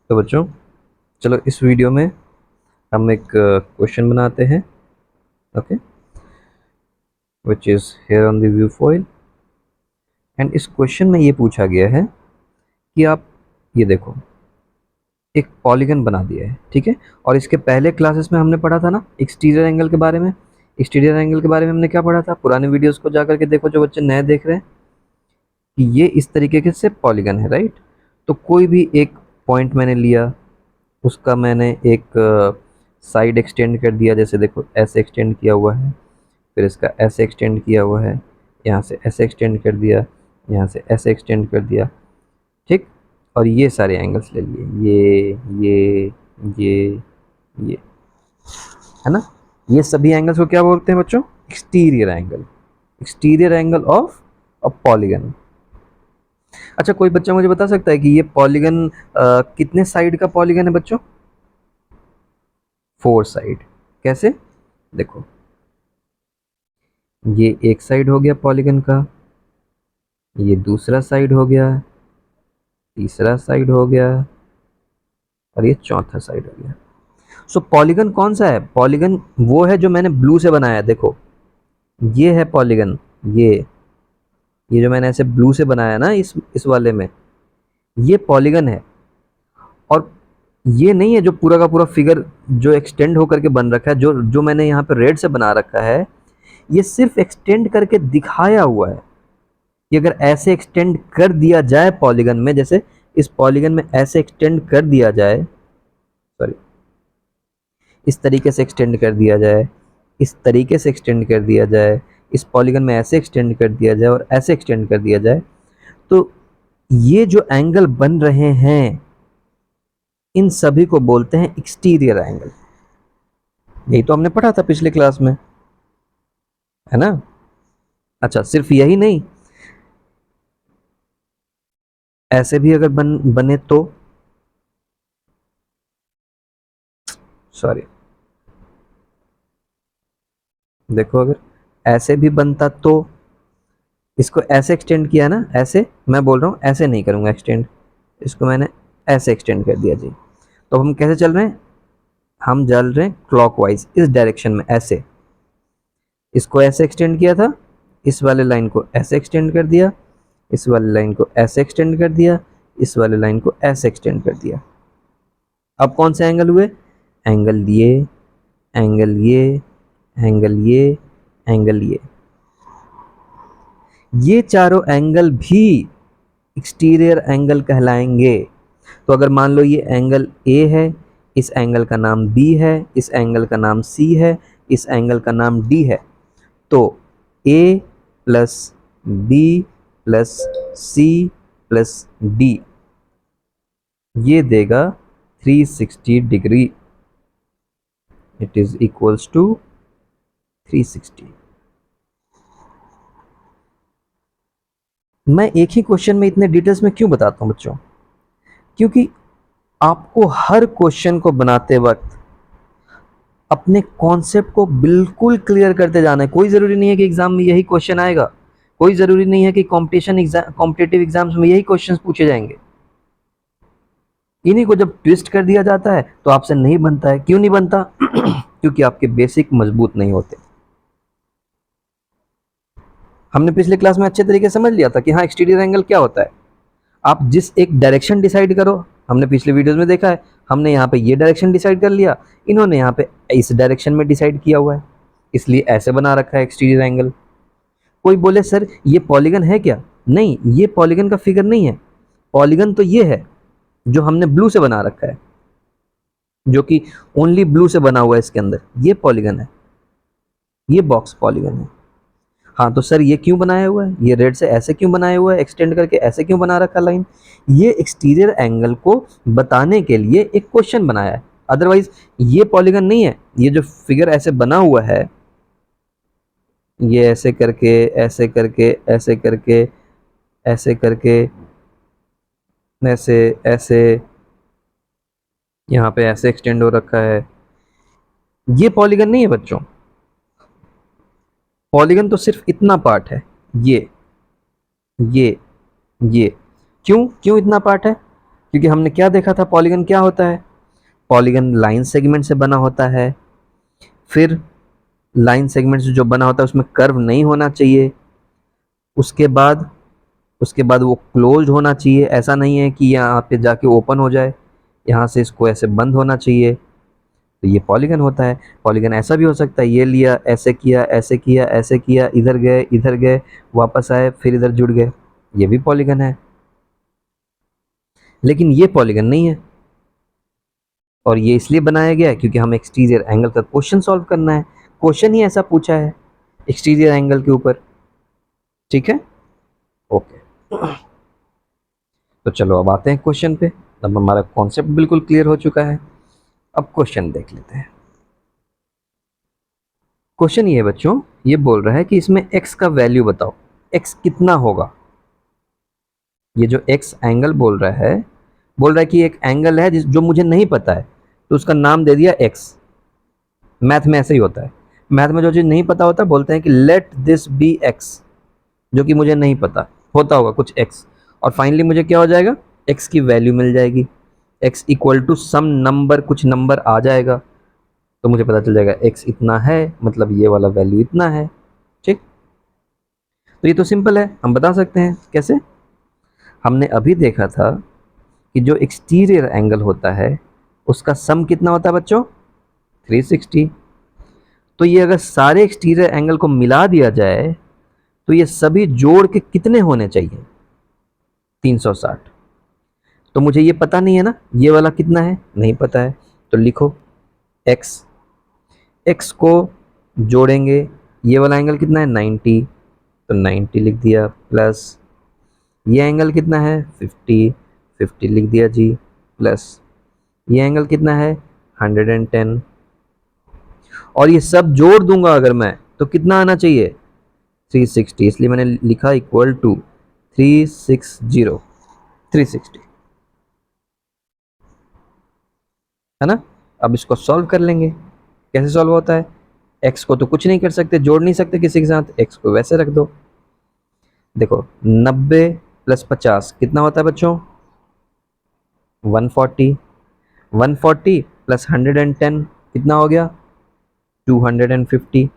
तो बच्चों चलो इस वीडियो में हम एक क्वेश्चन बनाते हैं, okay, which is here on the view foil. And इस क्वेश्चन में ये पूछा गया है कि आप ये देखो, एक पॉलीगन बना दिया है, ठीक है। और इसके पहले क्लासेस में हमने पढ़ा था ना एक्सटीरियर एंगल के बारे में। एक्सटीरियर एंगल के बारे में हमने क्या पढ़ा था, पुराने वीडियोस को जा करके देखो जो बच्चे नए देख रहे हैं, कि ये इस तरीके के से पॉलीगन है, राइट। तो कोई भी एक पॉइंट मैंने लिया, उसका मैंने एक साइड एक्सटेंड कर दिया, जैसे देखो ऐसे एक्सटेंड किया हुआ है, फिर इसका ऐसे एक्सटेंड किया हुआ है, यहाँ से ऐसे एक्सटेंड कर दिया, यहाँ से ऐसे एक्सटेंड कर दिया, ठीक। और ये सारे एंगल्स ले लिए, ये है ना। ये सभी एंगल्स को क्या बोलते हैं बच्चों, exterior angle. Exterior angle of a polygon. अच्छा, कोई बच्चा मुझे बता सकता है कि ये पॉलीगन कितने साइड का पॉलीगन है बच्चों? 4 साइड। कैसे, देखो ये एक साइड हो गया पॉलीगन का, ये दूसरा साइड हो गया, तीसरा साइड हो गया, और ये चौथा साइड हो गया। सो पॉलीगन कौन सा है? पॉलीगन वो है जो मैंने ब्लू से बनाया है, देखो ये है पॉलीगन। ये जो मैंने ऐसे ब्लू से बनाया ना, इस वाले में, ये पॉलीगन है। और ये नहीं है जो पूरा का पूरा फिगर जो एक्सटेंड होकर के बन रखा है, जो जो मैंने यहाँ पे रेड से बना रखा है, ये सिर्फ एक्सटेंड करके दिखाया हुआ है कि अगर ऐसे एक्सटेंड कर दिया जाए पॉलीगन में, जैसे इस पॉलीगन में ऐसे एक्सटेंड कर दिया जाए, सॉरी, इस तरीके से एक्सटेंड कर दिया जाए, इस तरीके से एक्सटेंड कर दिया जाए, इस पॉलीगन में ऐसे एक्सटेंड कर दिया जाए और ऐसे एक्सटेंड कर दिया जाए, तो ये जो एंगल बन रहे हैं इन सभी को बोलते हैं एक्सटीरियर एंगल। यही तो हमने पढ़ा था पिछले क्लास में, है ना। अच्छा, सिर्फ यही नहीं, ऐसे भी अगर बने तो, सॉरी, देखो अगर ऐसे भी बनता तो, इसको ऐसे एक्सटेंड किया ना, ऐसे, मैं बोल रहा हूँ ऐसे नहीं करूँगा एक्सटेंड, इसको मैंने ऐसे एक्सटेंड कर दिया जी। तो हम कैसे चल रहे हैं, हम चल रहे हैं क्लॉकवाइज, इस डायरेक्शन में ऐसे। इसको ऐसे एक्सटेंड किया था, इस वाले लाइन को ऐसे एक्सटेंड कर दिया, इस वाले लाइन को ऐसे एक्सटेंड कर दिया, इस वाले लाइन को ऐसे एक्सटेंड कर दिया। अब कौन से एंगल हुए, एंगल ये, एंगल ये, एंगल ये, एंगल ये चारों एंगल भी एक्सटीरियर एंगल कहलाएंगे। तो अगर मान लो ये एंगल ए है, इस एंगल का नाम बी है, इस एंगल का नाम सी है, इस एंगल का नाम डी है, तो A plus B plus C plus D ये देगा 360 degree. It is equals to 360। मैं एक ही क्वेश्चन में इतने डिटेल्स में क्यों बताता हूं बच्चों, क्योंकि आपको हर क्वेश्चन को बनाते वक्त अपने कॉन्सेप्ट को बिल्कुल क्लियर करते जाना है। कोई ज़रूरी नहीं है कि एग्जाम में यही क्वेश्चन आएगा, कोई ज़रूरी नहीं है कि कॉम्पिटिटिव एग्जाम्स में यही क्वेश्चन पूछे जाएंगे। इन्हीं को जब ट्विस्ट कर दिया जाता है तो आपसे नहीं बनता है। क्यों नहीं बनता? क्योंकि आपके बेसिक मजबूत नहीं होते। हमने पिछले क्लास में अच्छे तरीके से समझ लिया था कि हाँ, एक्सटीरियर एंगल क्या होता है। आप जिस एक डायरेक्शन डिसाइड करो, हमने पिछले वीडियोस में देखा है, हमने यहाँ पे ये डायरेक्शन डिसाइड कर लिया, इन्होंने यहाँ पे इस डायरेक्शन में डिसाइड किया हुआ है, इसलिए ऐसे बना रखा है एक्सटीरियर एंगल। कोई बोले सर ये पॉलीगन है क्या? नहीं, ये पॉलीगन का फिगर नहीं है। पॉलीगन तो ये है जो हमने ब्लू से बना रखा है, जो कि ओनली ब्लू से बना हुआ है, इसके अंदर ये पॉलीगन है, ये बॉक्स पॉलीगन है। हाँ, तो सर ये क्यों बनाया हुआ है, ये रेड से ऐसे क्यों बनाया हुआ है, एक्सटेंड करके ऐसे क्यों बना रखा लाइन? ये एक्सटीरियर एंगल को बताने के लिए एक क्वेश्चन बनाया है, अदरवाइज ये पॉलीगन नहीं है। ये जो फिगर ऐसे बना हुआ है, ये ऐसे करके, ऐसे करके, ऐसे करके, ऐसे करके, ऐसे ऐसे, यहाँ पे ऐसे एक्सटेंड हो रखा है, ये पॉलीगन नहीं है बच्चों। पॉलीगन तो सिर्फ इतना पार्ट है, ये ये क्यों क्यों इतना पार्ट है? क्योंकि हमने क्या देखा था, पॉलीगन क्या होता है, पॉलीगन लाइन सेगमेंट से बना होता है, फिर लाइन सेगमेंट से जो बना होता है उसमें कर्व नहीं होना चाहिए, उसके बाद वो क्लोज्ड होना चाहिए, ऐसा नहीं है कि यहाँ पे जाके ओपन हो जाए, यहाँ से इसको ऐसे बंद होना चाहिए, तो ये पॉलीगन होता है। पॉलीगन ऐसा भी हो सकता है, ये लिया, ऐसे किया, ऐसे किया, ऐसे किया, इधर गए, वापस आए, फिर इधर जुड़ गए, ये भी पॉलीगन है। लेकिन ये पॉलीगन नहीं है, और ये इसलिए बनाया गया है क्योंकि हमें एक्सटीरियर एंगल का क्वेश्चन सॉल्व करना है, क्वेश्चन ही ऐसा पूछा है एक्सटीरियर एंगल के ऊपर। ठीक है, ओके। तो चलो अब आते हैं क्वेश्चन पे। अब हमारा कॉन्सेप्ट बिल्कुल क्लियर हो चुका है, अब क्वेश्चन देख लेते हैं। क्वेश्चन ये है बच्चों, ये बोल रहा है कि इसमें x का वैल्यू बताओ, x कितना होगा। ये जो x एंगल बोल रहा है कि एक एंगल है जो मुझे नहीं पता है, तो उसका नाम दे दिया x। मैथ में ऐसे ही होता है, मैथ में जो चीज़ नहीं पता होता बोलते हैं कि लेट दिस बी x, जो कि मुझे नहीं पता होता होगा कुछ x, और फाइनली मुझे क्या हो जाएगा, x की वैल्यू मिल जाएगी, x equal to some number, कुछ नंबर आ जाएगा, तो मुझे पता चल जाएगा x इतना है, मतलब ये वाला वैल्यू इतना है। ठीक, तो ये तो सिंपल है, हम बता सकते हैं कैसे। हमने अभी देखा था कि जो एक्सटीरियर एंगल होता है उसका सम कितना होता है बच्चों, 360। तो ये अगर सारे एक्सटीरियर एंगल को मिला दिया जाए तो ये सभी जोड़ के कितने होने चाहिए, 360। तो मुझे ये पता नहीं है ना, ये वाला कितना है नहीं पता है, तो लिखो x को जोड़ेंगे, ये वाला एंगल कितना है 90, तो 90 लिख दिया, प्लस ये एंगल कितना है 50, 50 लिख दिया जी, प्लस ये एंगल कितना है 110, और ये सब जोड़ दूंगा अगर मैं तो कितना आना चाहिए 360, इसलिए मैंने लिखा इक्वल टू 360, 360 है ना। अब इसको सॉल्व कर लेंगे, कैसे सॉल्व होता है, x को तो कुछ नहीं कर सकते, जोड़ नहीं सकते किसी के साथ, x को वैसे रख दो। देखो 90 प्लस 50 कितना होता है बच्चों, 140, 140 प्लस 110 कितना हो गया 250,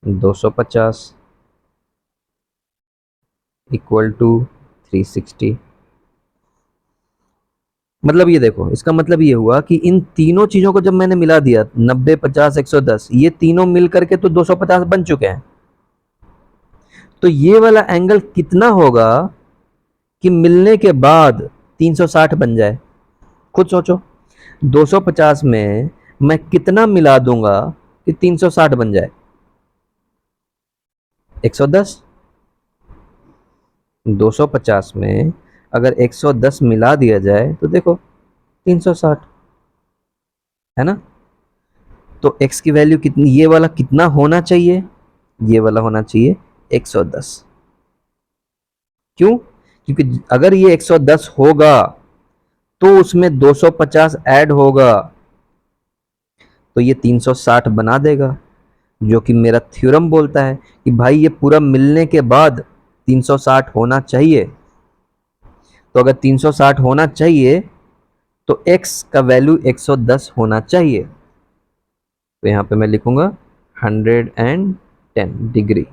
250 इक्वल टू 360। मतलब ये देखो, इसका मतलब ये हुआ कि इन तीनों चीजों को जब मैंने मिला दिया 90 50 110, ये तीनों मिल करके तो 250 बन चुके हैं। तो ये वाला एंगल कितना होगा कि मिलने के बाद 360 बन जाए, खुद सोचो। 250 में मैं कितना मिला दूंगा कि 360 बन जाए, 110। 250 में अगर 110 मिला दिया जाए तो देखो 360 है ना। तो x की वैल्यू कितनी, ये वाला कितना होना चाहिए, ये वाला होना चाहिए 110। क्यों, क्योंकि अगर ये 110 होगा तो उसमें 250 ऐड होगा, तो ये 360 बना देगा, जो कि मेरा थ्योरम बोलता है कि भाई ये पूरा मिलने के बाद 360 होना चाहिए। तो अगर 360 होना चाहिए तो x का वैल्यू 110 होना चाहिए, तो यहां पे मैं लिखूंगा 110 डिग्री,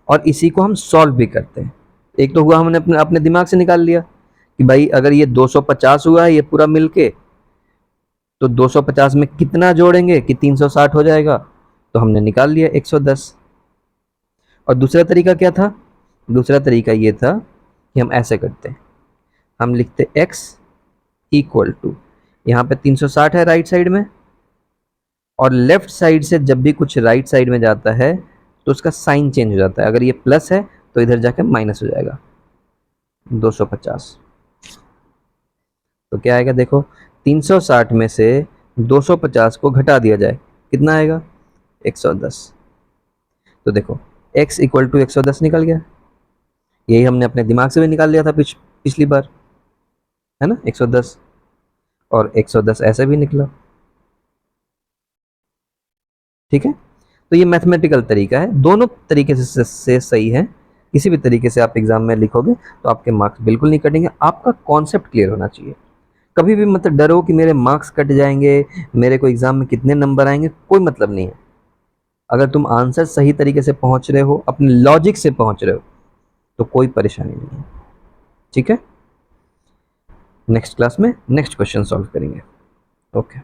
और इसी को हम सॉल्व भी करते हैं। एक तो हुआ हमने अपने अपने दिमाग से निकाल लिया कि भाई अगर ये 250 हुआ है ये पूरा मिलके, तो 250 में कितना जोड़ेंगे कि 360 हो जाएगा, तो हमने निकाल लिया 110। और दूसरा तरीका क्या था, दूसरा तरीका ये था कि हम ऐसे करते हैं, हम लिखते x इक्वल टू, यहाँ पे 360 है राइट साइड में, और लेफ्ट साइड से जब भी कुछ राइट साइड में जाता है तो उसका साइन चेंज हो जाता है, अगर ये प्लस है तो इधर जाके माइनस हो जाएगा 250। तो क्या आएगा देखो, 360 में से 250 को घटा दिया जाए कितना आएगा 110। तो देखो x इक्वल टू 110 निकल गया, यही हमने अपने दिमाग से भी निकाल लिया था पिछली बार, है ना 110, और 110 ऐसे भी निकला। ठीक है, तो ये मैथमेटिकल तरीका है, दोनों तरीके से सही है, किसी भी तरीके से आप एग्जाम में लिखोगे तो आपके मार्क्स बिल्कुल नहीं कटेंगे। आपका कॉन्सेप्ट क्लियर होना चाहिए। कभी भी मतलब डरो कि मेरे मार्क्स कट जाएंगे, मेरे को एग्जाम में कितने नंबर आएंगे, कोई मतलब नहीं है। अगर तुम आंसर सही तरीके से पहुंच रहे हो, अपने लॉजिक से पहुंच रहे हो, तो कोई परेशानी नहीं है। ठीक है, नेक्स्ट क्लास में नेक्स्ट क्वेश्चन सॉल्व करेंगे। ओके।